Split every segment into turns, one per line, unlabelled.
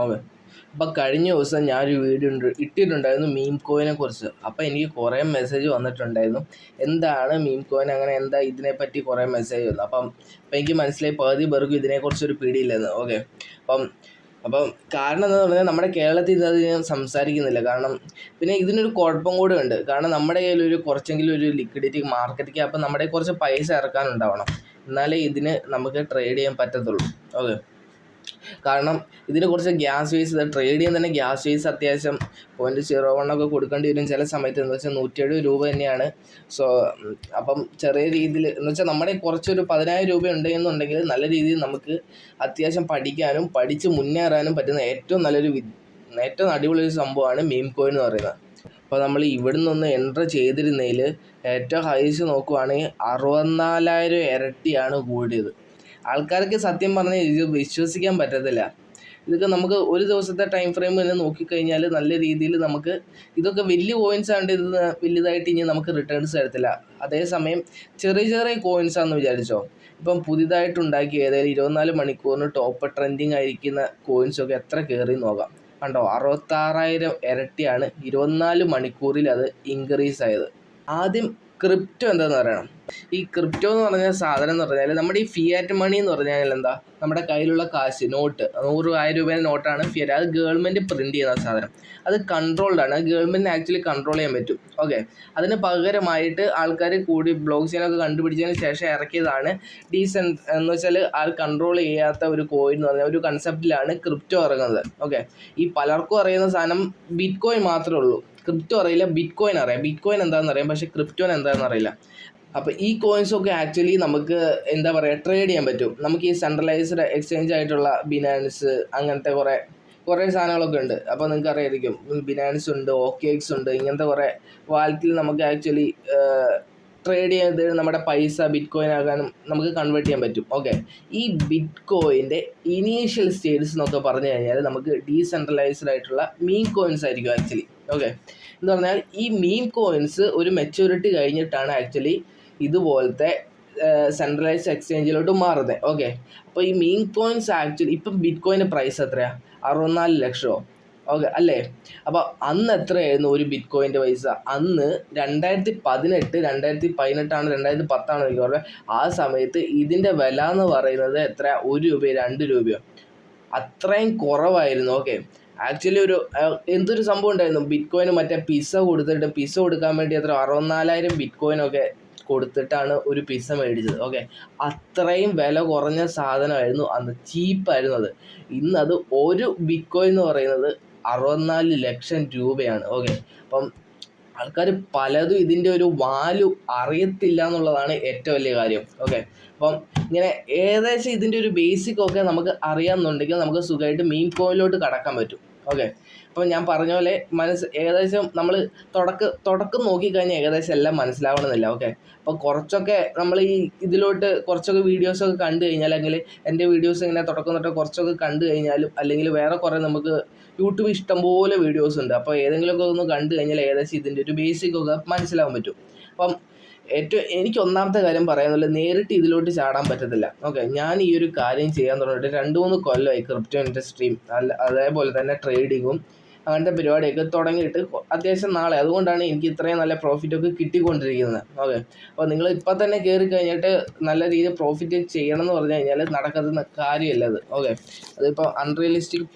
Okay. അപ്പം കഴിഞ്ഞ ദിവസം ഞാനൊരു വീഡിയോ ഇട്ടിട്ടുണ്ടായിരുന്നു മീം കോയിനെ കുറിച്ച്. അപ്പോൾ എനിക്ക് കുറേ മെസ്സേജ് വന്നിട്ടുണ്ടായിരുന്നു, എന്താണ് മീം കോയിൻ, അങ്ങനെ എന്താ ഇതിനെപ്പറ്റി കുറേ മെസ്സേജ് വന്നു. അപ്പം എനിക്ക് മനസ്സിലായി പകുതി പേർക്കും ഇതിനെക്കുറിച്ചൊരു പിടിയില്ലെന്ന്. ഓക്കെ. അപ്പം കാരണം എന്താണെന്ന് പറഞ്ഞാൽ നമ്മുടെ കേരളത്തിൽ ഇത് ഞാൻ സംസാരിക്കുന്നില്ല. കാരണം പിന്നെ ഇതിനൊരു കുഴപ്പം കൂടെ ഉണ്ട്. കാരണം നമ്മുടെ കയ്യിൽ കുറച്ചെങ്കിലും ഒരു ലിക്വിഡിറ്റി, മാർക്കറ്റ് ക്യാപ്പ്, നമ്മുടെ കുറച്ച് പൈസ ഇറക്കാനുണ്ടാവണം, എന്നാലേ ഇതിന് നമുക്ക് ട്രേഡ് ചെയ്യാൻ പറ്റത്തുള്ളൂ. ഓക്കെ. കാരണം ഇതിനെ കുറച്ച് ഗ്യാസ് ഫീസ്, ട്രേഡ് ചെയ്യാൻ തന്നെ ഗ്യാസ് ഫീസ് അത്യാവശ്യം 0.01 കൊടുക്കേണ്ടി വരും ചില സമയത്ത്. എന്ന് വെച്ചാൽ 170 രൂപ തന്നെയാണ്. സോ അപ്പം ചെറിയ രീതിയിൽ എന്ന് വെച്ചാൽ നമ്മുടെ കുറച്ചൊരു 10,000 രൂപ ഉണ്ടെന്നുണ്ടെങ്കിൽ നല്ല രീതിയിൽ നമുക്ക് അത്യാവശ്യം പഠിക്കാനും പഠിച്ച് മുന്നേറാനും പറ്റുന്ന ഏറ്റവും അടിപൊളി ഒരു സംഭവമാണ് മീം കോയിൻ എന്ന് പറയുന്നത്. അപ്പോൾ നമ്മൾ ഇവിടെ നിന്ന് എൻ്റർ ചെയ്തിരുന്നതിൽ ഏറ്റവും ഹൈസ്റ്റ് നോക്കുവാണെങ്കിൽ 64,000 ഇരട്ടിയാണ് കൂടിയത്. ആൾക്കാർക്ക് സത്യം പറഞ്ഞാൽ ഇത് വിശ്വസിക്കാൻ പറ്റത്തില്ല. ഇതൊക്കെ നമുക്ക് ഒരു ദിവസത്തെ ടൈം ഫ്രെയിം തന്നെ നോക്കിക്കഴിഞ്ഞാൽ നല്ല രീതിയിൽ നമുക്ക് ഇതൊക്കെ വലിയ കോയിൻസ് ആണ്ട് ഇത് വലുതായിട്ട് ഇനി നമുക്ക് റിട്ടേൺസ് തരത്തില്ല. അതേസമയം ചെറിയ ചെറിയ കോയിൻസ് ആണെന്ന് വിചാരിച്ചോ, ഇപ്പം പുതിയതായിട്ടുണ്ടാക്കി ഏതായാലും 24 മണിക്കൂറിന് ടോപ്പ് ട്രെൻഡിങ് ആയിരിക്കുന്ന കോയിൻസൊക്കെ എത്ര കയറി നോക്കാം. കണ്ടോ, 66,000 ഇരട്ടിയാണ് 24 മണിക്കൂറിൽ അത് ഇൻക്രീസ് ആയത്. ആദ്യം ക്രിപ്റ്റോ എന്താണെന്ന് പറയണം. ഈ ക്രിപ്റ്റോ എന്ന് പറഞ്ഞ സാധനം എന്ന് പറഞ്ഞാൽ നമ്മുടെ ഈ ഫിയാറ്റ് മണി എന്ന് പറഞ്ഞാൽ എന്താ, നമ്മുടെ കയ്യിലുള്ള കാശ്, നോട്ട്, 100,000 രൂപയുടെ നോട്ടാണ് ഫിയാറ്റ്. അത് ഗവൺമെൻറ് പ്രിൻറ്റ് ചെയ്യുന്ന സാധനം. അത് കൺട്രോൾഡ് ആണ്. ഗവൺമെൻറ്റിന് ആക്ച്വലി കൺട്രോൾ ചെയ്യാൻ പറ്റും. ഓക്കെ. അതിന് പകരമായിട്ട് ആൾക്കാർ കൂടി ബ്ലോക്ക് ചെയിനൊക്കെ കണ്ടുപിടിച്ചതിന് ശേഷം ഇറക്കിയതാണ് എന്ന് വെച്ചാൽ ആൾ കൺട്രോൾ ചെയ്യാത്ത ഒരു കോയിൻ എന്ന് പറഞ്ഞാൽ ഒരു കൺസെപ്റ്റിലാണ് ക്രിപ്റ്റോ ഇറങ്ങുന്നത്. ഓക്കെ. ഈ പലർക്കും അറിയുന്ന സാധനം ബിറ്റ് കോയിൻ മാത്രമേ ഉള്ളൂ. ക്രിപ്റ്റോ അറിയില്ല, ബിറ്റ് കോയിൻ അറിയാം. ബിറ്റ് കോയിൻ എന്താണെന്ന് അറിയാം, പക്ഷേ ക്രിപ്റ്റോൻ എന്താണെന്ന് അറിയില്ല. അപ്പോൾ ഈ കോയിൻസൊക്കെ ആക്ച്വലി നമുക്ക് എന്താ പറയുക, ട്രേഡ് ചെയ്യാൻ പറ്റും. നമുക്ക് ഈ സെൻട്രലൈസ്ഡ് എക്സ്ചേഞ്ച് ആയിട്ടുള്ള ബിനാൻസ്, അങ്ങനത്തെ കുറേ സാധനങ്ങളൊക്കെ ഉണ്ട്. അപ്പോൾ നിങ്ങൾക്ക് അറിയായിരിക്കും, ബിനാൻസ് ഉണ്ട്, OKX ഉണ്ട്, ഇങ്ങനത്തെ കുറേ വാലറ്റിൽ നമുക്ക് ആക്ച്വലി ട്രേഡ് ചെയ്ത് നമ്മുടെ പൈസ ബിറ്റ് കോയിൻ ആകാനും നമുക്ക് കൺവേർട്ട് ചെയ്യാൻ പറ്റും. ഓക്കെ. ഈ ബിറ്റ് കോയിൻ്റെ ഇനീഷ്യൽ സ്റ്റേജസ് എന്നൊക്കെ പറഞ്ഞു കഴിഞ്ഞാൽ നമുക്ക് ഡീസെൻട്രലൈസ്ഡ് ആയിട്ടുള്ള മീം കോയിൻസ് ആയിരിക്കും ആക്ച്വലി. ഓക്കെ. എന്ന് പറഞ്ഞാൽ ഈ മീം കോയിൻസ് ഒരു മെച്യൂരിറ്റി കഴിഞ്ഞിട്ടാണ് ആക്ച്വലി ഇതുപോലത്തെ സെൻട്രലൈസ്ഡ് എക്സ്ചേഞ്ചിലോട്ട് മാറുന്നത്. ഓക്കെ. അപ്പോൾ ഈ മീം കോയിൻസ് ആക്ച്വലി ഇപ്പം ബിറ്റ് കോയിൻ്റെ പ്രൈസ് എത്രയാണ്? 64 ലക്ഷമോ? ഓക്കെ അല്ലേ? അപ്പോൾ അന്ന് എത്രയായിരുന്നു ഒരു ബിറ്റ് കോയിൻ്റെ പൈസ? അന്ന് 2018, 2018 2010 എനിക്ക് പറഞ്ഞത്. ആ സമയത്ത് ഇതിൻ്റെ വില എന്ന് പറയുന്നത് എത്ര? 1 രൂപയോ 2 രൂപയോ, അത്രയും കുറവായിരുന്നു. ഓക്കെ. ആക്ച്വലി എന്തൊരു സംഭവം ഉണ്ടായിരുന്നു, ബിറ്റ് കോയിന് മറ്റേ പിസ്സ കൊടുക്കാൻ വേണ്ടി എത്ര 64,000 ബിറ്റ് കോയിനൊക്കെ കൊടുത്തിട്ടാണ് ഒരു പിസ്സ മേടിച്ചത്. ഓക്കെ. അത്രയും വില കുറഞ്ഞ സാധനമായിരുന്നു അന്ന്, ചീപ്പായിരുന്നു അത്. ഇന്നത് ഒരു ബിറ്റ് കോയിൻ എന്ന് പറയുന്നത് 64 ലക്ഷം രൂപയാണ്. ഓക്കെ. അപ്പം ആൾക്കാർ പലതും ഇതിൻ്റെ ഒരു വാല്യൂ അറിയത്തില്ല എന്നുള്ളതാണ് ഏറ്റവും വലിയ കാര്യം. ഓക്കെ. അപ്പം ഇങ്ങനെ ഏകദേശം ഇതിൻ്റെ ഒരു ബേസിക്കൊക്കെ നമുക്ക് അറിയാമെന്നുണ്ടെങ്കിൽ നമുക്ക് സുഖമായിട്ട് മീം കോയിനിലോട്ട് കടക്കാൻ പറ്റും. ഓക്കെ. അപ്പം ഞാൻ പറഞ്ഞ പോലെ ഏകദേശം നമ്മൾ തുടക്കം നോക്കിക്കഴിഞ്ഞാൽ ഏകദേശം എല്ലാം മനസ്സിലാവണമെന്നില്ല. ഓക്കെ. അപ്പോൾ കുറച്ചൊക്കെ നമ്മൾ ഈ ഇതിലോട്ട് കുറച്ചൊക്കെ വീഡിയോസൊക്കെ കണ്ടു കഴിഞ്ഞാൽ, അല്ലെങ്കിൽ എൻ്റെ വീഡിയോസ് ഇങ്ങനെ തുടക്കം തൊട്ട് കുറച്ചൊക്കെ കണ്ടു കഴിഞ്ഞാലും, അല്ലെങ്കിൽ വേറെ കുറേ നമുക്ക് യൂട്യൂബ് ഇഷ്ടംപോലെ വീഡിയോസ് ഉണ്ട്. അപ്പോൾ ഏതെങ്കിലുമൊക്കെ ഒന്ന് കണ്ടു കഴിഞ്ഞാൽ ഏകദേശം ഇതിൻ്റെ ഒരു ബേസിക്കൊക്കെ മനസ്സിലാവാൻ പറ്റും. അപ്പം എനിക്ക് ഒന്നാമത്തെ കാര്യം പറയാനുള്ളത്, നേരിട്ട് ഇതിലോട്ട് ചാടാൻ പറ്റത്തില്ല. ഓക്കെ. ഞാൻ ഈ ഒരു കാര്യം ചെയ്യാൻ തുടങ്ങിയിട്ട് 2-3 കൊല്ലമായി. ക്രിപ്റ്റോ ഇൻഡസ്ട്രിയും അതേപോലെ തന്നെ ട്രേഡിങ്ങും അങ്ങനത്തെ പരിപാടിയൊക്കെ തുടങ്ങിയിട്ട് അത്യാവശ്യം നാളെ. അതുകൊണ്ടാണ് എനിക്ക് ഇത്രയും നല്ല പ്രോഫിറ്റൊക്കെ കിട്ടിക്കൊണ്ടിരിക്കുന്നത്. ഓക്കെ. അപ്പോൾ നിങ്ങൾ ഇപ്പം തന്നെ കയറി കഴിഞ്ഞിട്ട് നല്ല രീതിയിൽ പ്രോഫിറ്റ് ചെയ്യണം എന്ന് പറഞ്ഞു കഴിഞ്ഞാൽ നടക്കുന്ന കാര്യമല്ല അത്. ഓക്കെ. അതിപ്പോൾ അൺറിയലിസ്റ്റിക്,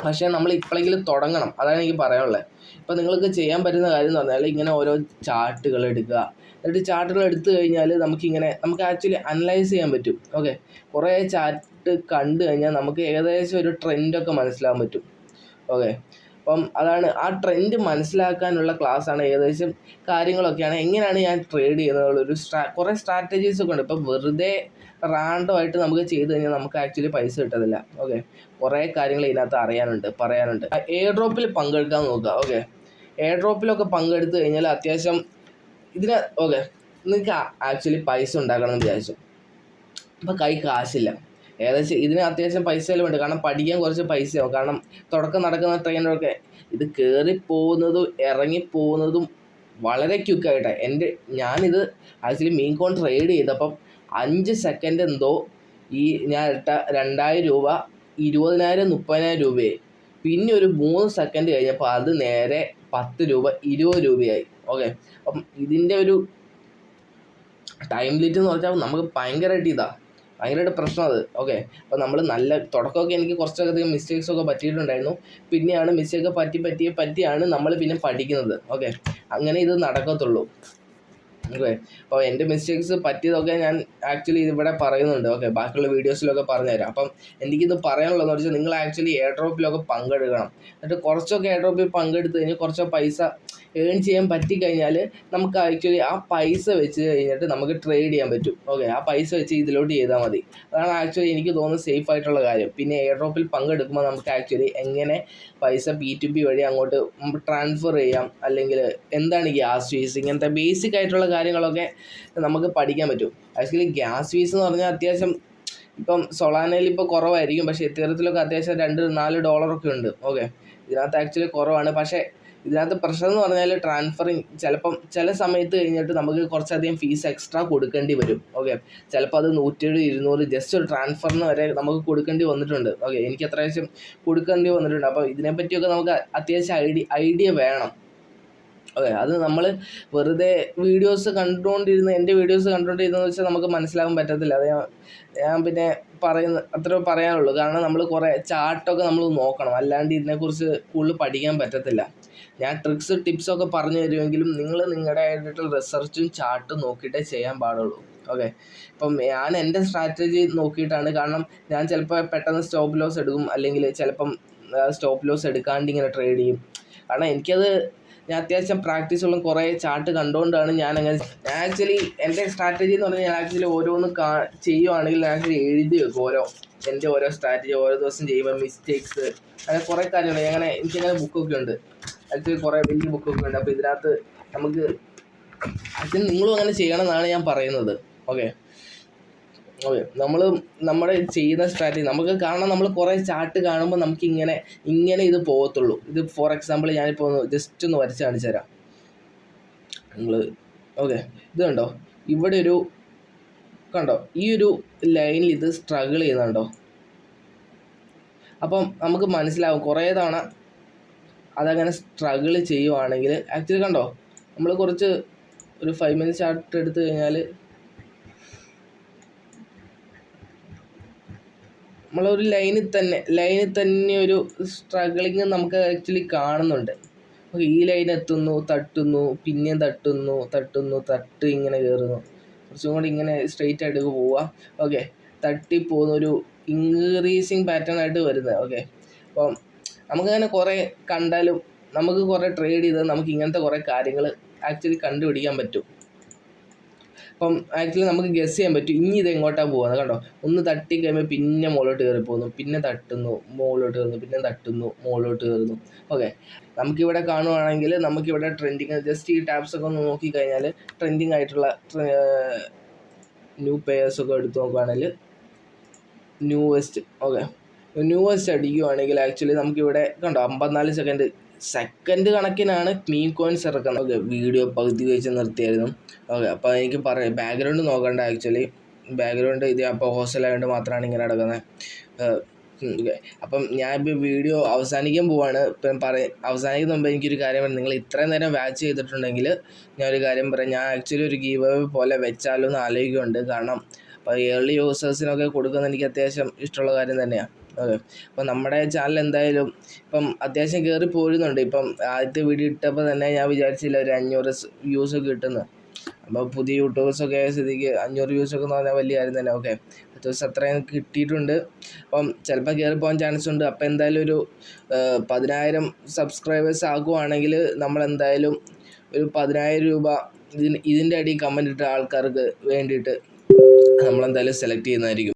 പക്ഷേ നമ്മൾ ഇപ്പോഴെങ്കിലും തുടങ്ങണം. അതാണ് എനിക്ക് പറയാനുള്ളത്. ഇപ്പോൾ നിങ്ങൾക്ക് ചെയ്യാൻ പറ്റുന്ന കാര്യം എന്ന് പറഞ്ഞാൽ ഇങ്ങനെ ഓരോ ചാർട്ടുകൾ എടുക്കുക. എന്നിട്ട് ചാർട്ടുകൾ എടുത്തു കഴിഞ്ഞാൽ നമുക്ക് ആക്ച്വലി അനലൈസ് ചെയ്യാൻ പറ്റും. ഓക്കെ. കുറേ ചാർട്ട് കണ്ടു കഴിഞ്ഞാൽ നമുക്ക് ഏകദേശം ഒരു ട്രെൻഡൊക്കെ മനസ്സിലാക്കാൻ പറ്റും. ഓക്കെ. അപ്പം അതാണ് ആ ട്രെൻഡ് മനസ്സിലാക്കാനുള്ള ക്ലാസ്സാണ്. ഏകദേശം കാര്യങ്ങളൊക്കെയാണ്, എങ്ങനെയാണ് ഞാൻ ട്രേഡ് ചെയ്യുന്നതുള്ളൊരു കുറേ സ്ട്രാറ്റജീസൊക്കെ ഉണ്ട്. ഇപ്പം വെറുതെ റാൻഡമായിട്ട് നമുക്ക് ചെയ്ത് കഴിഞ്ഞാൽ നമുക്ക് ആക്ച്വലി പൈസ കിട്ടത്തില്ല. ഓക്കെ. കുറേ കാര്യങ്ങൾ ഇതിനകത്ത് പറയാനുണ്ട്. എയർ ഡ്രോപ്പിൽ പങ്കെടുക്കാൻ നോക്കുക. ഓക്കെ. എയർ ഡ്രോപ്പിലൊക്കെ പങ്കെടുത്ത് കഴിഞ്ഞാൽ അത്യാവശ്യം ഓക്കെ, നിങ്ങൾക്ക് ആക്ച്വലി പൈസ ഉണ്ടാക്കണം എന്ന് വിചാരിച്ചു, അപ്പോൾ കൈ കാശില്ല. ഏകദേശം ഇതിന് അത്യാവശ്യം പൈസ ചിലവുണ്ട്. കാരണം പഠിക്കാൻ കുറച്ച് പൈസയാവും. കാരണം തുടക്കം നടക്കുന്ന ട്രെയിനറൊക്കെ ഇത് കയറിപ്പോകുന്നതും ഇറങ്ങിപ്പോകുന്നതും വളരെ ക്വിക്കായിട്ടാണ്. ഞാനിത് ആക്ച്വലി മീൻ കോൺ ട്രേഡ് ചെയ്തപ്പം 5 സെക്കൻഡ് എന്തോ ഈ ഞാൻ ഇട്ട 2,000 രൂപ 20,000 30,000 രൂപയായി. പിന്നെ ഒരു 3 സെക്കൻഡ് കഴിഞ്ഞപ്പോൾ അത് നേരെ 10 രൂപ 20 രൂപയായി. ഓക്കെ, അപ്പം ഇതിൻ്റെ ഒരു ടൈം ലിമിറ്റ് എന്ന് പറഞ്ഞാൽ നമുക്ക് ഭയങ്കരമായിട്ട് പ്രശ്നം അത്. ഓക്കെ, അപ്പോൾ നമ്മൾ നല്ല തുടക്കമൊക്കെ എനിക്ക് കുറച്ചധികം മിസ്റ്റേക്സൊക്കെ പറ്റിയിട്ടുണ്ടായിരുന്നു. പിന്നെയാണ് മിസ്റ്റേക്ക് പറ്റിയാണ് നമ്മൾ പിന്നെ പഠിക്കുന്നത്. ഓക്കെ, അങ്ങനെ ഇത് നടക്കത്തുള്ളൂ. ഓക്കെ, അപ്പോൾ എൻ്റെ മിസ്റ്റേക്സ് പറ്റിയതൊക്കെ ഞാൻ ആക്ച്വലി ഇവിടെ പറയുന്നുണ്ട്. ഓക്കെ, ബാക്കിയുള്ള വീഡിയോസിലൊക്കെ പറഞ്ഞുതരാം. അപ്പം എനിക്കിത് പറയാനുള്ളതെന്ന് വെച്ചാൽ നിങ്ങൾ ആക്ച്വലി എയർ ഡ്രോപ്പിലൊക്കെ പങ്കെടുക്കണം. എന്നിട്ട് കുറച്ചൊക്കെ എയർ ഡ്രോപ്പിൽ പങ്കെടുത്ത് കഴിഞ്ഞ് കുറച്ച് പൈസ ഏൺ ചെയ്യാൻ പറ്റിക്കഴിഞ്ഞാൽ നമുക്ക് ആക്ച്വലി ആ പൈസ വെച്ച് കഴിഞ്ഞിട്ട് നമുക്ക് ട്രേഡ് ചെയ്യാൻ പറ്റും. ഓക്കെ, ആ പൈസ വെച്ച് ഇതിലോട്ട് ചെയ്താൽ മതി. അതാണ് ആക്ച്വലി എനിക്ക് തോന്നുന്നത് സേഫ് ആയിട്ടുള്ള കാര്യം. പിന്നെ എയർ ഡ്രോപ്പിൽ പങ്കെടുക്കുമ്പോൾ നമുക്ക് ആക്ച്വലി എങ്ങനെ പൈസ P2P വഴി അങ്ങോട്ട് ട്രാൻസ്ഫർ ചെയ്യാം, അല്ലെങ്കിൽ എന്താണ് ഗ്യാസ് ഫീസ്, ഇങ്ങനത്തെ ബേസിക് ആയിട്ടുള്ള കാര്യങ്ങളൊക്കെ നമുക്ക് പഠിക്കാൻ പറ്റും. ആക്ച്വലി ഗ്യാസ് ഫീസ് എന്ന് പറഞ്ഞാൽ അത്യാവശ്യം ഇപ്പം സൊളാനയിൽ ഇപ്പോൾ കുറവായിരിക്കും, പക്ഷേ എത്തിയറത്തിലൊക്കെ അത്യാവശ്യം $2-4 ഉണ്ട്. ഓക്കെ, ഇതിനകത്ത് ആക്ച്വലി കുറവാണ്. പക്ഷേ ഇതിനകത്ത് പ്രശ്നം എന്ന് പറഞ്ഞാൽ ട്രാൻസ്ഫറിങ് ചിലപ്പം ചില സമയത്ത് കഴിഞ്ഞിട്ട് നമുക്ക് കുറച്ചധികം ഫീസ് എക്സ്ട്രാ കൊടുക്കേണ്ടി വരും. ഓക്കെ, ചിലപ്പോൾ അത് 170-200 ജസ്റ്റ് ഒരു ട്രാൻസ്ഫറിന് വരെ നമുക്ക് കൊടുക്കേണ്ടി വന്നിട്ടുണ്ട്. ഓക്കെ, എനിക്ക് അത്യാവശ്യം കൊടുക്കേണ്ടി വന്നിട്ടുണ്ട്. അപ്പോൾ ഇതിനെപ്പറ്റിയൊക്കെ നമുക്ക് അത്യാവശ്യം ഐഡിയ വേണം. ഓക്കെ, അത് നമ്മൾ വെറുതെ എൻ്റെ വീഡിയോസ് കണ്ടുകൊണ്ടിരുന്നതെന്ന് വെച്ചാൽ നമുക്ക് മനസ്സിലാകാൻ പറ്റത്തില്ല. അത് ഞാൻ പിന്നെ അത്രേ പറയാനുള്ളൂ. കാരണം നമ്മൾ കുറേ ചാർട്ടൊക്കെ നമ്മൾ നോക്കണം, അല്ലാണ്ട് ഇതിനെക്കുറിച്ച് കൂടുതൽ പഠിക്കാൻ പറ്റത്തില്ല. ഞാൻ ടിപ്സൊക്കെ പറഞ്ഞു തരുമെങ്കിലും നിങ്ങൾ നിങ്ങളുടേതായിട്ടുള്ള റിസർച്ചും ചാർട്ടും നോക്കിയിട്ടേ ചെയ്യാൻ പാടുള്ളൂ. ഓക്കെ, ഇപ്പം ഞാൻ എൻ്റെ സ്ട്രാറ്റജി നോക്കിയിട്ടാണ്. കാരണം ഞാൻ ചിലപ്പോൾ പെട്ടെന്ന് സ്റ്റോപ്പ് ലോസ് എടുക്കും, അല്ലെങ്കിൽ ചിലപ്പം സ്റ്റോപ്പ് ലോസ് എടുക്കാണ്ട് ഇങ്ങനെ ട്രേഡ് ചെയ്യും. കാരണം ഞാൻ അത്യാവശ്യം പ്രാക്ടീസുള്ള കുറേ ചാർട്ട് കണ്ടുകൊണ്ടാണ് ഞാൻ ആക്ച്വലി എൻ്റെ സ്ട്രാറ്റജി എന്ന് പറഞ്ഞാൽ ഞാൻ ആക്ച്വലി ഓരോന്ന് ചെയ്യുവാണെങ്കിൽ ഞാൻ ആക്ച്വലി എഴുതി വെക്കും. എൻ്റെ ഓരോ സ്ട്രാറ്റജി ഓരോ ദിവസം ചെയ്യുമ്പോൾ മിസ്റ്റേക്സ്, അങ്ങനെ കുറേ കാര്യങ്ങൾ. എനിക്കങ്ങനെ ബുക്കൊക്കെ ഉണ്ട്, ആക്ച്വലി കുറേ വലിയ ബുക്കൊക്കെ ഉണ്ട്. അപ്പോൾ ഇതിനകത്ത് നമുക്ക് ആക്ച്വലി നിങ്ങളും അങ്ങനെ ചെയ്യണമെന്നാണ് ഞാൻ പറയുന്നത്. ഓക്കെ, നമ്മുടെ ചെയ്യുന്ന സ്ട്രാറ്റജി നമുക്ക് കാണാൻ, നമ്മൾ കുറേ ചാർട്ട് കാണുമ്പോൾ നമുക്ക് ഇങ്ങനെ ഇത് പോകത്തുള്ളൂ. ഇത് ഫോർ എക്സാമ്പിൾ ഞാനിപ്പോൾ ജസ്റ്റ് ഒന്ന് വരച്ച് കാണിച്ചു തരാം നിങ്ങൾ. ഓക്കെ, ഇത് കണ്ടോ, ഇവിടെ കണ്ടോ ഈ ഒരു ലൈനിൽ ഇത് സ്ട്രഗിൾ ചെയ്യുന്നുണ്ടോ? അപ്പം നമുക്ക് മനസ്സിലാവും കുറേ തവണ അതങ്ങനെ സ്ട്രഗിൾ ചെയ്യുവാണെങ്കിൽ. ആക്ച്വലി കണ്ടോ, നമ്മൾ കുറച്ച് ഒരു 5 minute ചാർട്ട് എടുത്തു കഴിഞ്ഞാൽ നമ്മളൊരു ലൈനിൽ തന്നെ ഒരു സ്ട്രഗിളിങ് നമുക്ക് ആക്ച്വലി കാണുന്നുണ്ട്. ഈ ലൈൻ എത്തുന്നു, തട്ടുന്നു, പിന്നെയും തട്ട് ഇങ്ങനെ കയറുന്നു, കുറച്ചും കൂടി ഇങ്ങനെ സ്ട്രെയിറ്റ് ആയിട്ട് പോവുക. ഓക്കെ, തട്ടിപ്പോകുന്ന ഒരു ഇൻക്രീസിങ് പാറ്റേൺ ആയിട്ട് വരുന്നത്. ഓക്കെ, അപ്പം നമുക്കങ്ങനെ കുറേ കണ്ടാലും നമുക്ക് കുറേ ട്രേഡ് ചെയ്താൽ നമുക്ക് ഇങ്ങനത്തെ കുറേ കാര്യങ്ങൾ ആക്ച്വലി കണ്ടുപിടിക്കാൻ പറ്റും. അപ്പം ആക്ച്വലി നമുക്ക് ഗസ് ചെയ്യാൻ പറ്റും ഇനി ഇത് എങ്ങോട്ടാണ് പോകുന്നത്. കണ്ടോ, ഒന്ന് തട്ടി കഴിയുമ്പോൾ പിന്നെ മുകളിലോട്ട് കയറി പോകുന്നു, പിന്നെ തട്ടുന്നു, മുകളിലോട്ട് കയറുന്നു, പിന്നെ തട്ടുന്നു, മുകളിലോട്ട് കയറുന്നു. ഓക്കെ, നമുക്കിവിടെ കാണുവാണെങ്കിൽ നമുക്കിവിടെ ട്രെൻഡിങ് ജസ്റ്റ് ഈ ടാബ്സൊക്കെ ഒന്ന് നോക്കിക്കഴിഞ്ഞാൽ ട്രെൻഡിങ് ആയിട്ടുള്ള ന്യൂ പെയേഴ്സൊക്കെ എടുത്ത് നോക്കുകയാണെങ്കിൽ ന്യൂവസ്റ്റ് അടിക്കുകയാണെങ്കിൽ ആക്ച്വലി നമുക്കിവിടെ കണ്ടോ 54 സെക്കൻഡ് കണക്കിനാണ് മീം കോയിൻസ് ഇറക്കുന്നത്. ഓക്കെ, വീഡിയോ പകുതി വെച്ച് നിർത്തിയായിരുന്നു. ഓക്കെ, അപ്പോൾ എനിക്ക് ബാക്ക്ഗ്രൗണ്ട് നോക്കണ്ട. ആക്ച്വലി ബാക്ക്ഗ്രൗണ്ട് ഇത് അപ്പോൾ ഹോസ്റ്റലായതുകൊണ്ട് മാത്രമാണ് ഇങ്ങനെ നടക്കുന്നത്. ഓക്കെ, അപ്പം ഞാനിപ്പോൾ വീഡിയോ അവസാനിക്കാൻ പോവാണ്. ഇപ്പം അവസാനിക്കുന്ന മുമ്പ് എനിക്കൊരു കാര്യം പറയാം. നിങ്ങൾ ഇത്രയും നേരം വാച്ച് ചെയ്തിട്ടുണ്ടെങ്കിൽ ഞാനൊരു കാര്യം പറയാം. ഞാൻ ആക്ച്വലി ഒരു ഗീവ് അവേ പോലെ വെച്ചാലോ എന്ന് ആലോചിക്കുന്നുണ്ട്. കാരണം അപ്പോൾ ഏർലി യൂസേഴ്സിനൊക്കെ കൊടുക്കുന്നത് എനിക്ക് അത്യാവശ്യം ഇഷ്ടമുള്ള കാര്യം തന്നെയാണ്. ഓക്കെ, അപ്പോൾ നമ്മുടെ ചാനൽ എന്തായാലും ഇപ്പം അത്യാവശ്യം കയറി പോരുന്നുണ്ട്. ഇപ്പം ആദ്യത്തെ വീഡിയോ ഇട്ടപ്പോൾ തന്നെ ഞാൻ വിചാരിച്ചില്ല ഒരു 500 വ്യൂസൊക്കെ കിട്ടുന്നത്. അപ്പോൾ പുതിയ യൂട്യൂബേഴ്സൊക്കെ ആയ സ്ഥിതിക്ക് 500 വ്യൂസൊക്കെ എന്ന് പറഞ്ഞാൽ വലിയ കാര്യം തന്നെ. ഓക്കെ, അത്യാവശ്യം അത്രയും കിട്ടിയിട്ടുണ്ട്. അപ്പം ചിലപ്പോൾ കയറി പോകാൻ ചാൻസ് ഉണ്ട്. അപ്പോൾ എന്തായാലും ഒരു 10,000 സബ്സ്ക്രൈബേഴ്സ് ആകുവാണെങ്കിൽ നമ്മളെന്തായാലും ഒരു 10,000 രൂപ ഇതിൻ്റെ അടിയിൽ കമൻറ്റ് ഇട്ട ആൾക്കാർക്ക് വേണ്ടിയിട്ട് നമ്മളെന്തായാലും സെലക്ട് ചെയ്യുന്നതായിരിക്കും.